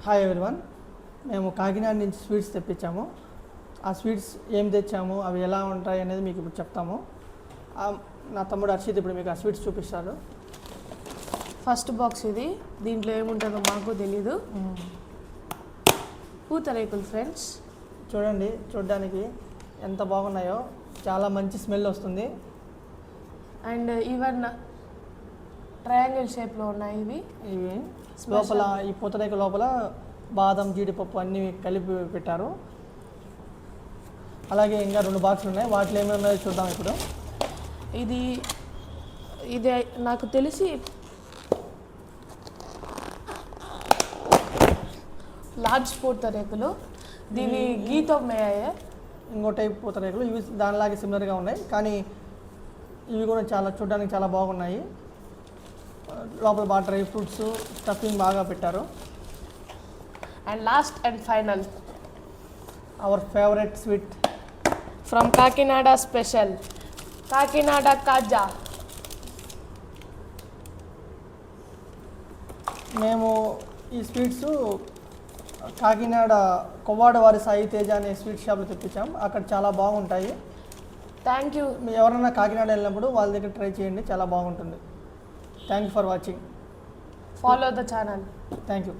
Hi everyone, మేము కాకినాడ నుంచి sweets తెప్పించాము. ఆ స్వీట్స్ ఏం తెచ్చాము, అవి ఎలా ఉంటాయి అనేది మీకు ఇప్పుడు చెప్తాము. నా తమ్ముడు హర్షిత్ ఇప్పుడు మీకు ఆ స్వీట్స్ చూపిస్తాడు. ఫస్ట్ బాక్స్ ఇది, దీంట్లో ఏముంటుందో మాకు తెలీదు. పూతరేకులు ఫ్రెండ్స్, చూడండి, చూడడానికి ఎంత బాగున్నాయో, చాలా మంచి స్మెల్ వస్తుంది. అండ్ ఈవెన్ ట్రయాంగిల్ షేప్లో ఉన్నాయి ఇవి లోపల ఈ పూతరేకు లోపల బాదం, జీడిపప్పు అన్నీ కలిపి పెట్టారు. అలాగే ఇంకా 2 బాక్సులు ఉన్నాయి, వాటిలో ఏమేమి ఉన్నాయో చూద్దాం ఇప్పుడు. ఇది నాకు తెలిసి లార్జ్ పూతరేకులు, దీని గీతో మేయాయే. ఇంకో టైప్ పూతరేకులు, ఇవి దానిలాగే సిమిలర్గా ఉన్నాయి, కానీ ఇవి కూడా చూడడానికి చాలా బాగున్నాయి. లోపల బాగా డ్రై ఫ్రూట్స్ స్టఫింగ్ బాగా పెట్టారు. And last and final, our favourite sweet from Kakinada special, Kakinada kaja. మేము ఈ స్వీట్స్ కాకినాడ కొవ్వాడ వారి సాయి తేజ అనే స్వీట్ షాప్లో తెప్పించాం. అక్కడ చాలా బాగుంటాయి. Thank you. ఎవరైనా కాకినాడ వెళ్ళినప్పుడు వాళ్ళ దగ్గర ట్రై చేయండి, చాలా బాగుంటుంది. Thank you for watching. Follow the channel. Thank you.